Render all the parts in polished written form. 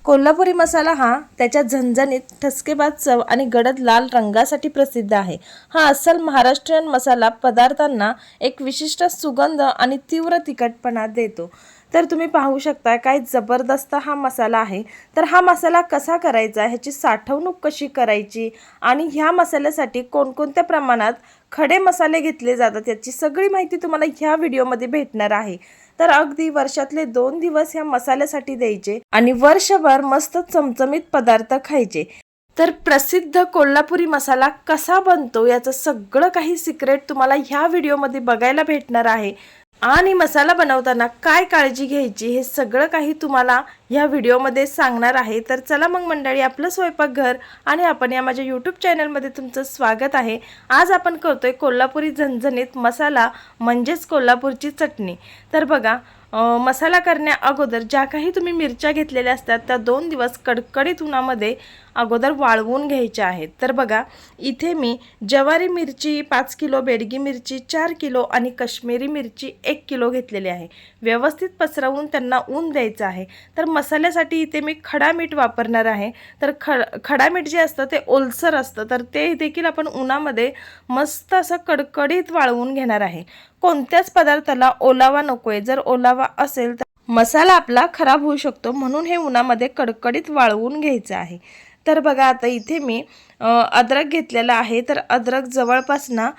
कोल्हापुरी मसाला हा त्याच्या झणझणीत ठसकेबाज चव आणि गडद लाल रंगासाठी प्रसिद्ध आहे। हा अस्सल महाराष्ट्रीयन मसाला पदार्थांना एक विशिष्ट सुगंध आणि तीव्र तिखटपणा देतो। तर तुम्ही पाहू शकता काय जबरदस्त हा मसाला आहे। तर हा मसाला कसा करायचा, ह्याची साठवणूक कशी करायची आणि ह्या मसाल्यासाठी कोणकोणत्या प्रमाणात खडे मसाले घेतले जातात याची सगळी माहिती तुम्हाला ह्या व्हिडिओमध्ये भेटणार आहे। तर अगदी वर्षातले 2 दिवस ह्या मसाल्यासाठी द्यायचे आणि वर्षभर मस्त चमचमीत पदार्थ खायचे। तर प्रसिद्ध कोल्हापुरी मसाला कसा बनतो याचं सगळं काही सिक्रेट तुम्हाला ह्या व्हिडिओमध्ये बघायला भेटणार आहे आणि मसाला बनवताना काय काळजी घ्यायची हे सगळं काही तुम्हाला ह्या व्हिडिओमध्ये सांगणार आहे। तर चला मग मंडळी, आपलं स्वयंपाकघर आणि आपण या माझ्या YouTube चॅनलमध्ये तुमचं स्वागत आहे। आज आपण करतोय कोल्हापुरी झणझणीत मसाला म्हणजेच कोल्हापूरची चटणी। तर बघा, मसाला करण्या अगोदर ज्या काही तुम्ही मिरच्या घेतलेल्या असतात त्या 2 दिवस कडकडीत उन्हामध्ये अगोदर वाळवून घ्यायच्या आहेत। तर बघा, इथे मी ज्वारी मिरची 5 किलो, बेडगी मिरची 4 किलो आणि काश्मीरी मिरची 1 किलो घेतलेली आहे। व्यवस्थित पसरवून त्यांना ऊन द्यायचं आहे। तर मसाल्यासाठी इथे मी खडा मीठ वापरणार आहे। तर खडा मीठ जे असतं ते ओलसर असतं, तर ते देखील आपण उन्हामध्ये मस्त असं कडकडीत वाळवून घेणार आहे। कोणत्याच पदार्थाला ओलावा नकोय, जर ओलावा असेल तर मसाला आपला खराब होऊ शकतो, म्हणून हे उन्हामध्ये कडकडीत वाळवून घ्यायचं आहे। तर बघा, आता इथे मी अद्रक घेतलेला आहे। तर अद्रक जवळपास ना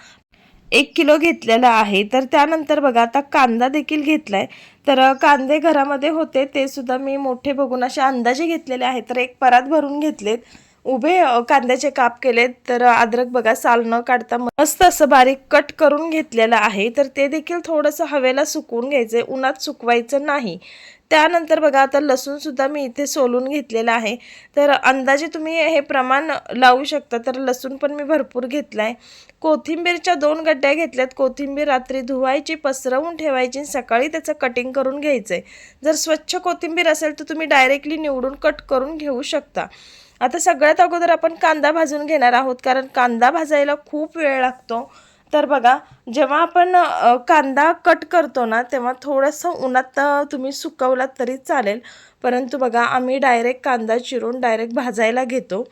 1 किलो घेतलेला आहे। तर त्यानंतर बघा, आता कांदा देखील घेतलाय। तर कांदे घरामध्ये होते ते सुद्धा मी मोठे बघून असे अंदाजे घेतलेले आहेत। तर एक परात भरून घेतलेत, उभे कांद्याचे काप केलेत। तर अद्रक बघा, साल न काढता मस्त असं बारीक कट करून घेतलेलं आहे। तर ते देखील थोडंसं हवेला सुकवून घ्यायचे, उन्हात सुकवायचं नाही। त्यानंतर बघा, आता लसूण सुद्धा मी इथे सोलून घेतलेला आहे। तर अंदाजे तुम्ही हे प्रमाण लावू शकता। तर लसूण पण मी भरपूर घेतलाय। कोथिंबीरच्या 2 गड्ड्या घेतल्यात। कोथिंबीर रात्री धुवायची, पसरवून ठेवायची, सकाळी त्याचं कटिंग करून घ्यायचंय। जर स्वच्छ कोथिंबीर असेल तर तुम्ही डायरेक्टली निवडून कट करून घेऊ शकता। आता सगळ्यात अगोदर आपण कांदा भाजून घेणार आहोत, कारण कांदा भाजायला खूप वेळ लागतो। तर बघा, जेव्हा आपण कांदा कट करतो ना, तेव्हा थोडंसं उन्हात तुम्ही सुकवलात तरी चालेल, परंतु बघा आम्ही डायरेक्ट कांदा चिरून डायरेक्ट भाजायला घेतो।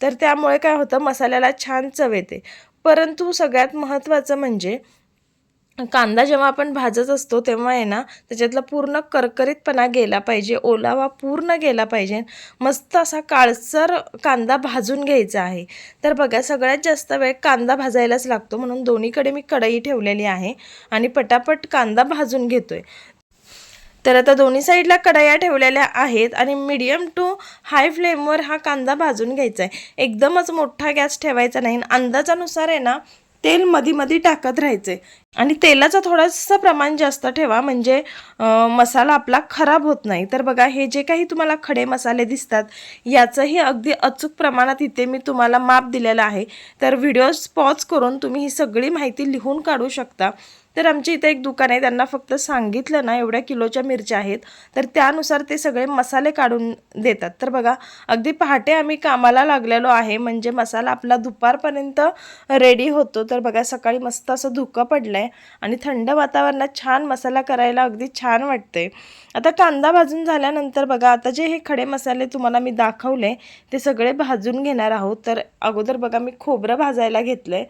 तर त्यामुळे काय होतं, मसाल्याला छान चव येते। परंतु सगळ्यात महत्त्वाचं म्हणजे कांदा जेव्हा आपण भाजत असतो तेव्हा आहे ना, त्याच्यातला पूर्ण करकरीतपणा गेला पाहिजे, ओलावा पूर्ण गेला पाहिजे। मस्त असा काळसर कांदा भाजून घ्यायचा आहे। तर बघा, सगळ्यात जास्त वेळ कांदा भाजायलाच लागतो, म्हणून दोन्हीकडे मी कढई ठेवलेली आहे आणि पटापट कांदा भाजून घेतोय। तर आता दोन्ही साईडला कढया ठेवलेल्या आहेत आणि मीडियम टू हाय फ्लेमवर हा कांदा भाजून घ्यायचा आहे। एकदमच मोठा गॅस ठेवायचा नाही, अंदाजानुसार आहे ना तेल मध्ये मध्ये टाकत राहायचे आणि तेलाचं थोडंसं प्रमाण जास्त ठेवा, म्हणजे मसाला आपला खराब होत नाही। तर बघा, हे जे काही तुम्हाला खडे मसाले दिसतात याचंही अगदी अचूक प्रमाणात इथे मी तुम्हाला माप दिलेलं आहे। तर व्हिडिओ पॉज करून तुम्ही ही सगळी माहिती लिहून काढू शकता। तर आमच्या इथे एक दुकान आहे, त्यांना फक्त सांगितलं ना एवढ्या किलोच्या मिरच्या आहेत, तर त्यानुसार ते सगळे मसाले काढून देतात। तर बघा, अगदी पहाटे आम्ही कामाला लागलेलो आहे, म्हणजे मसाला आपला दुपारपर्यंत रेडी होतो। तर बघा, सकाळी मस्त असं धुकं पडलंय आणि थंड वातावरणात छान मसाला करायला अगदी छान वाटते। आता कांदा भाजून झाल्यानंतर बघा, आता जे हे खडे मसाले तुम्हाला मी दाखवले ते सगळे भाजून घेणार आहोत। तर अगोदर बघा, मी खोबरं भाजायला घेतलंय।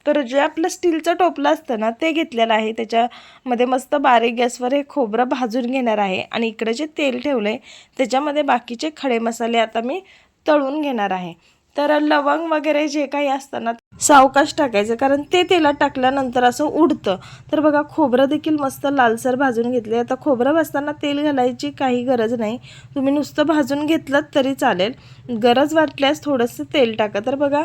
तर जे आपलं स्टीलचं टोपलं असतं ना ते घेतलेलं आहे, त्याच्यामध्ये मस्त बारीक गॅसवर हे खोबरं भाजून घेणार आहे आणि इकडे जे तेल ठेवलंय त्याच्यामध्ये बाकीचे खडे मसाले आता मी तळून घेणार आहे। तर लवंग वगैरे जे काही असतं ना सावकाश टाकायचं, कारण ते तेलात टाकल्यानंतर असं उडतं। तर बघा, खोबरं देखील मस्त लालसर भाजून घेतले। आता खोबरं भाजताना तेल घालायची काही गरज नाही, तुम्ही नुसतं भाजून घेतलं तरी चालेल, गरज वाटल्यास थोडंसं तेल टाका। तर बघा,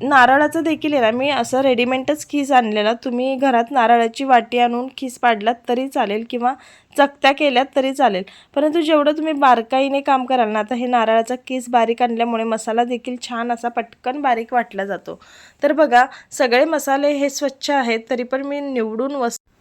नारळाचं देखील आहे ना, मी असं रेडीमेडच खीस आणलेला, तुम्ही घरात नारळाची वाटी आणून खीस पाडलात तरी चालेल किंवा चकत्या केल्यात तरी चालेल, परंतु जेवढं तुम्ही बारकाईने काम कराल ना, आता हे नारळाचा खीस बारीक आणल्यामुळे मसाला देखील छान असा पटकन बारीक वाटला जातो। तर बघा, सगळे मसाले हे स्वच्छ आहेत, तरी पण मी निवडून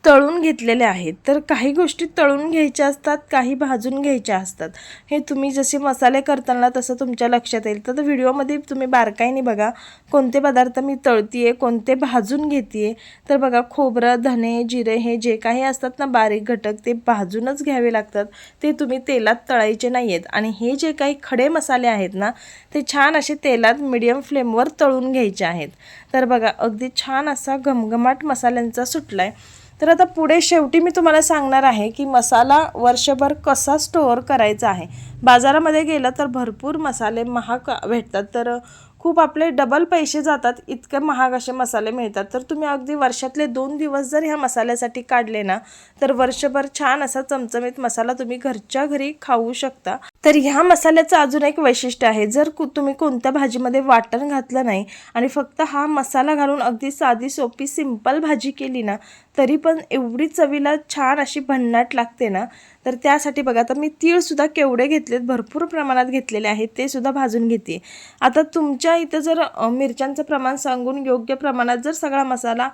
तळून घेतलेले आहेत. तर काही गोष्टी तळून घ्यायच्या असतात, काही भाजून घ्यायच्या असतात. हे तुम्ही जसे मसाले करताना तसं तुमच्या लक्षात येईल. तर व्हिडिओमध्ये तुम्ही बारकाईने बघा कोणते पदार्थ मी तळतीये, कोणते भाजून घेते. तर बघा खोबरं, धने, जिरे हे जे काही असतात ना बारीक घटक ते भाजूनच घ्यावे लागतात. ते तुम्ही तेलात तळायचे नाही आहेत. आणि हे जे काही खडे मसाले आहेत ना ते छान असे तेलात मीडियम फ्लेमवर तळून घ्यायचे आहेत. तर बघा अगदी छान असा घमघमाट मसाल्यांचा सुटला आहे. तर आता पुढे शेवटी मी तुम्हाला सांगणार आहे की मसाला वर्षभर कसा स्टोअर करायचा आहे. बाजारामध्ये गेलं तर भरपूर मसाले महाग भेटतात. तर खूप आपले डबल पैसे जातात, इतके महाग असे मसाले मिळतात. तर तुम्ही अगदी वर्षातले 2 दिवस जर ह्या मसाल्यासाठी काढले ना तर वर्षभर छान असा चमचमीत मसाला तुम्ही घरच्या घरी खाऊ शकता. तर ह्या मसाल्याचं अजून एक वैशिष्ट्य आहे, जर तुम्ही कोणत्या भाजीमध्ये वाटण घातलं नाही आणि फक्त हा मसाला घालून अगदी साधी सोपी सिंपल भाजी केली ना तरी पण एवढी चवीला छान अशी भन्नाट लागते ना. तर त्यासाठी बघा आता मी तीळसुद्धा केवढे घेतलेत, भरपूर प्रमाणात घेतलेले आहेत, ते सुद्धा भाजून घेते. आता तुमच्या इथं जर मिरच्यांचं प्रमाण सांगून योग्य प्रमाणात जर सगळा मसाला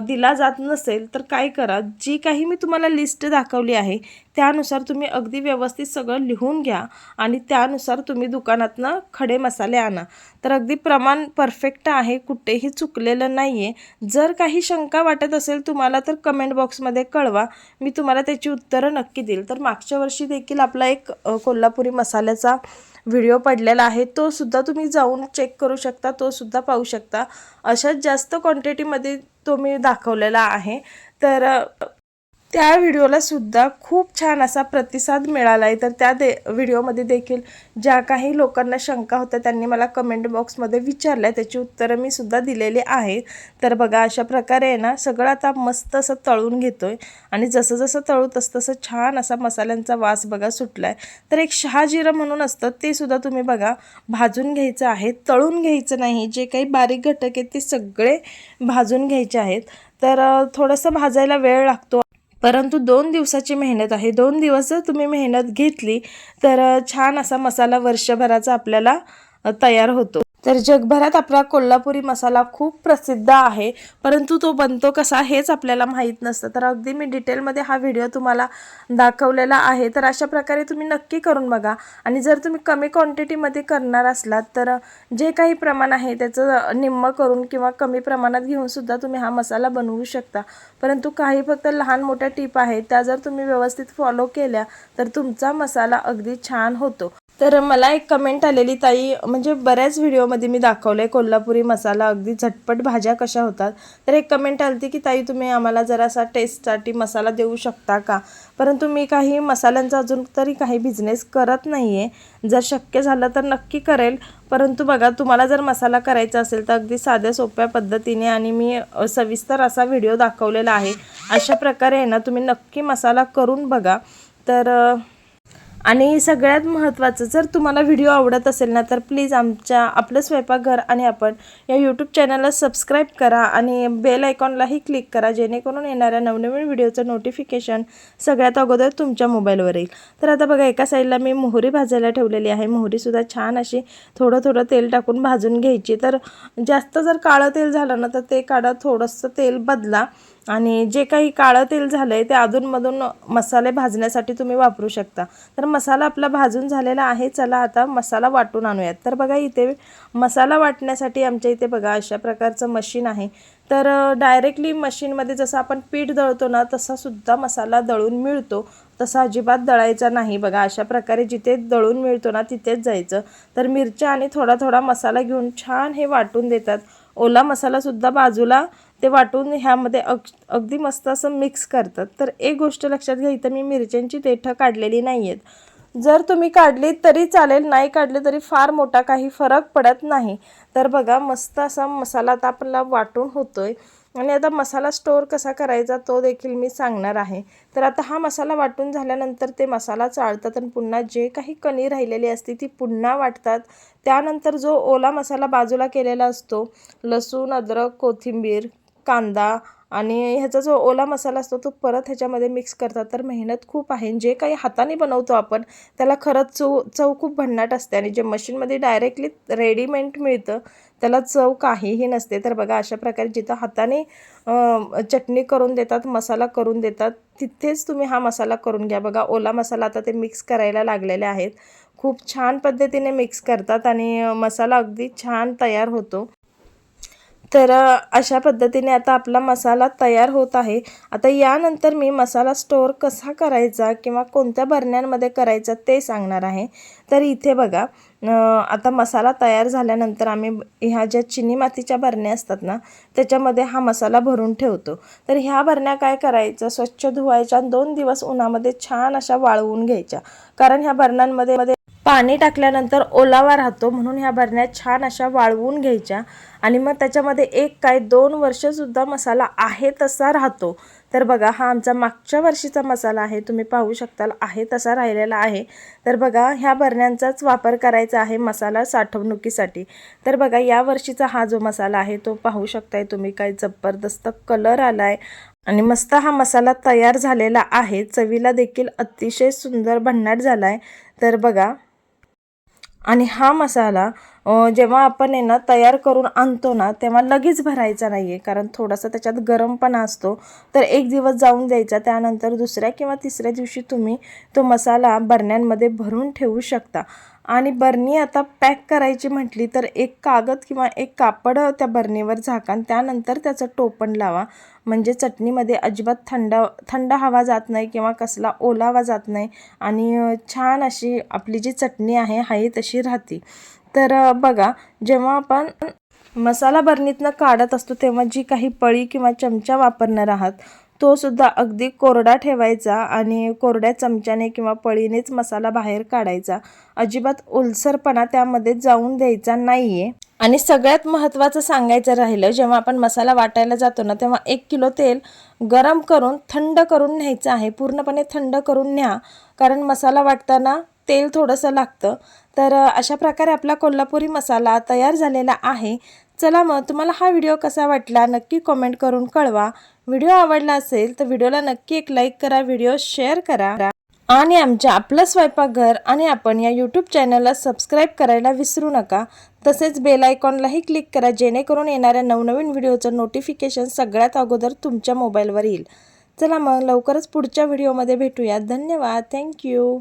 दिला जात नसेल तर काय करा, जी काही मी तुम्हाला लिस्ट दाखवली आहे त्यानुसार तुम्ही अगदी व्यवस्थित सगळं लिहून घ्या आणि त्यानुसार तुम्ही दुकानातनं खडे मसाले आणा. तर अगदी प्रमाण परफेक्ट आहे, कुठेही चुकलेलं नाही आहे. जर काही शंका वाटत असेल तुम्हाला तर कमेंट बॉक्समध्ये कळवा, मी तुम्हाला त्याची उत्तरं नक्की देईल. तर मागच्या वर्षी देखील आपला एक कोल्हापुरी मसाल्याचा व्हिडिओ पडलेला आहे, तो सुद्धा तुम्ही जाऊन चेक करू शकता, तो सुद्धा पाहू शकता. अशाच जास्त क्वांटिटीमध्ये तो मी दाखवलेला आहे. तर त्या व्हिडिओला सुद्धा खूप छान असा प्रतिसाद मिळाला आहे. तर त्या व्हिडिओमध्ये देखील ज्या काही लोकांना शंका होत्या त्यांनी मला कमेंट बॉक्समध्ये विचारलं आहे, त्याची उत्तरं मी सुद्धा दिलेली आहेत. तर बघा अशा प्रकारे आहे ना सगळं आता मस्त असं तळून घेतो आहे आणि जसं जसं तळू तसं छान असा मसाल्यांचा वास बघा सुटला आहे. तर एक शहाजिरं म्हणून असतं ते सुद्धा तुम्ही बघा भाजून घ्यायचं आहे, तळून घ्यायचं नाही. जे काही बारीक घटक आहेत ते सगळे भाजून घ्यायचे आहेत. तर थोडंसं भाजायला वेळ लागतो, परंतु 2 दिवसाची मेहनत आहे. 2 दिवस जर तुम्ही मेहनत घेतली तर छान असा मसाला वर्षभराचा आपल्याला तयार होतो. तर जगभरात आपला कोल्हापुरी मसाला खूप प्रसिद्ध आहे, परंतु तो बनतो कसा हेच आपल्याला माहीत नसतं. तर अगदी मी डिटेलमध्ये हा व्हिडिओ तुम्हाला दाखवलेला आहे. तर अशा प्रकारे तुम्ही नक्की करून बघा. आणि जर तुम्ही कमी क्वांटिटीमध्ये करणार असलात तर जे काही प्रमाण आहे त्याचं निम्मं करून किंवा कमी प्रमाणात घेऊन सुद्धा तुम्ही हा मसाला बनवू शकता. परंतु काही फक्त लहान मोठ्या टिप आहेत, त्या जर तुम्ही व्यवस्थित फॉलो केल्या तर तुमचा मसाला अगदी छान होतो. तर मला एक कमेंट आलेली, ताई म्हणजे बऱ्याच व्हिडिओमध्ये मी दाखवलं आहे कोल्हापुरी मसाला अगदी झटपट भाज्या कशा होतात. तर एक कमेंट आली की ताई तुम्ही आम्हाला जरासा टेस्टसाठी मसाला देऊ शकता का. परंतु मी काही मसाल्यांचा अजून तरी काही बिझनेस करत नाही आहे. जर शक्य झालं तर नक्की करेल. परंतु बघा तुम्हाला जर मसाला करायचा असेल तर अगदी साध्या सोप्या पद्धतीने आणि मी सविस्तर असा व्हिडिओ दाखवलेला आहे. अशा प्रकारे आहे ना तुम्ही नक्की मसाला करून बघा. तर आणि सगळ्यात महत्त्वाचं, जर तुम्हाला व्हिडिओ आवडत असेल ना तर प्लीज आपलं स्वयंपाकघर आणि आपण या यूट्यूब चॅनलला सबस्क्राईब करा आणि बेल आयकॉनलाही क्लिक करा, जेणेकरून येणाऱ्या नवनवीन व्हिडिओचं नोटिफिकेशन सगळ्यात अगोदर तुमच्या मोबाईलवर येईल. तर आता बघा एका साईडला मी मोहरी भाजायला ठेवलेली आहे. मोहरीसुद्धा छान अशी थोडं थोडं तेल टाकून भाजून घ्यायची. तर जास्त जर काळं तेल झालं ना तर ते काढा, थोडंसं तेल बदला आणि जे काही काळं तेल झालं आहे ते अधूनमधून मसाले भाजण्यासाठी तुम्ही वापरू शकता. तर मसाला आपला भाजून झालेला आहे. चला आता मसाला वाटून आणूयात. तर बघा इथे मसाला वाटण्यासाठी आमच्या इथे बघा अशा प्रकारचं मशीन आहे. तर डायरेक्टली मशीनमध्ये जसं आपण पीठ दळतो ना तसा सुद्धा मसाला दळून मिळतो, तसा अजिबात दळायचा नाही. बघा अशा प्रकारे जिथे दळून मिळतो ना तिथेच जायचं. तर मिरच्या आणि थोडा थोडा मसाला घेऊन छान हे वाटून देतात. ओला मसालासुद्धा बाजूला ते वाटून ह्यामध्ये अगदी मस्त असं मिक्स करतात. तर एक गोष्ट लक्षात घ्या, इथं मी मिरच्यांची देठं काढलेली नाही आहेत. जर तुम्ही काढली तरी चालेल, नाही काढले तरी फार मोठा काही फरक पडत नाही. तर बघा मस्त असा मसाला आता आपला वाटून होतोय आणि आता मसाला स्टोअर कसा करायचा तो देखील मी सांगणार आहे. तर आता हा मसाला वाटून झाल्यानंतर ते मसाला चाळतात आणि पुन्हा जे काही कणी राहिलेली असते ती पुन्हा वाटतात. त्यानंतर जो ओला मसाला बाजूला केलेला असतो, लसूण, अद्रक, कोथिंबीर, कांदा आणि ह्याचा जो ओला मसाला असतो तो परत ह्याच्यामध्ये मिक्स करतात. तर मेहनत खूप आहे. जे काही हाताने बनवतो आपण त्याला खरंच चव खूप भन्नाट असते आणि जे मशीनमध्ये डायरेक्टली रेडीमेड मिळतं त्याला चव काहीही नसते. तर बघा अशा प्रकारे जिथं हाताने चटणी करून देतात, मसाला करून देतात, तिथेच तुम्ही हा मसाला करून घ्या. बघा ओला मसाला आता ते मिक्स करायला लागलेले आहेत. खूप छान पद्धतीने मिक्स करतात आणि मसाला अगदी छान तयार होतो. तर अशा पद्धतीने आता आपला मसाला तयार होत आहे. आता यानंतर मी मसाला स्टोअर कसा करायचा किंवा कोणत्या बरण्यांमध्ये करायचा ते सांगणार आहे. तर इथे बघा आता मसाला तयार झाल्यानंतर आम्ही ह्या ज्या चिनी मातीच्या बरण्या असतात ना त्याच्यामध्ये हा मसाला भरून ठेवतो. तर ह्या बरण्या काय करायचं, स्वच्छ धुवायच्या आणि 2 दिवस उन्हामध्ये छान अशा वाळवून घ्यायच्या. कारण ह्या बरण्यांमध्ये पाणी टाकल्यानंतर ओलावा राहतो, म्हणून ह्या बरण्या छान अशा वाळवून घ्यायच्या आणि मग त्याच्यामध्ये 1 काय 2 वर्षसुद्धा मसाला आहे तसा राहतो. तर बघा हा आमचा मागच्या वर्षीचा मसाला आहे, तुम्ही पाहू शकताल आहे तसा राहिलेला आहे. तर बघा ह्या बरण्यांचाच वापर करायचा आहे मसाला साठवणुकीसाठी. तर बघा या वर्षीचा हा जो मसाला आहे तो पाहू शकताय तुम्ही, काय जबरदस्त कलर आलाय आणि मस्त हा मसाला तयार झालेला आहे. चवीला देखील अतिशय सुंदर भन्नाट झालाय. तर बघा आणि हा मसाला जेव्हा आपण आहे ना तयार करून आणतो ना तेव्हा लगेच भरायचा नाही आहे, कारण थोडासा त्याच्यात गरमपणा असतो. तर 1 दिवस जाऊन द्यायचा, त्यानंतर दुसऱ्या किंवा तिसऱ्या दिवशी तुम्ही तो मसाला बरण्यांमध्ये भरून ठेवू शकता. आणि बरणी आता पॅक करायची म्हटली तर एक कागद किंवा एक कापड त्या बरणीवर झाका आणि त्यानंतर त्याचं टोपण लावा. म्हणजे चटणीमध्ये अजिबात थंड हवा जात नाही किंवा कसला ओलावा जात नाही आणि छान अशी आपली जी चटणी आहे तशी राहते. तर बघा जेव्हा आपण मसाला बरणीतनं काढत असतो तेव्हा जी काही पळी किंवा चमचा वापरणार आहात तो सुद्धा अगदी कोरडा ठेवायचा आणि कोरड्या चमच्याने किंवा पळीनेच मसाला बाहेर काढायचा. अजिबात ओलसरपणा त्यामध्ये जाऊन द्यायचा नाहीये. आणि सगळ्यात महत्त्वाचं सांगायचं राहिलं, जेव्हा आपण मसाला वाटायला जातो ना तेव्हा 1 किलो तेल गरम करून थंड करून न्यायचं आहे. पूर्णपणे थंड करून न्या, कारण मसाला वाटताना तेल थोडंसं लागतं. तर अशा प्रकारे आपला कोल्हापुरी मसाला तयार झालेला आहे. चला मग तुम्हाला हा व्हिडिओ कसा वाटला नक्की कमेंट करून कळवा. व्हिडिओ आवडला असेल तर व्हिडिओला नक्की एक लाईक करा, व्हिडिओ शेअर करा आणि आमच्या आपलं स्वयंपाकघर आणि आपण या यूट्यूब चॅनलला सबस्क्राईब करायला विसरू नका. तसेच बेल आयकॉनलाही क्लिक करा, जेणेकरून येणाऱ्या नवनवीन व्हिडिओचं नोटिफिकेशन सगळ्यात अगोदर तुमच्या मोबाईलवर येईल. चला मग लवकरच पुढच्या व्हिडिओमध्ये भेटूया. धन्यवाद. थँक्यू.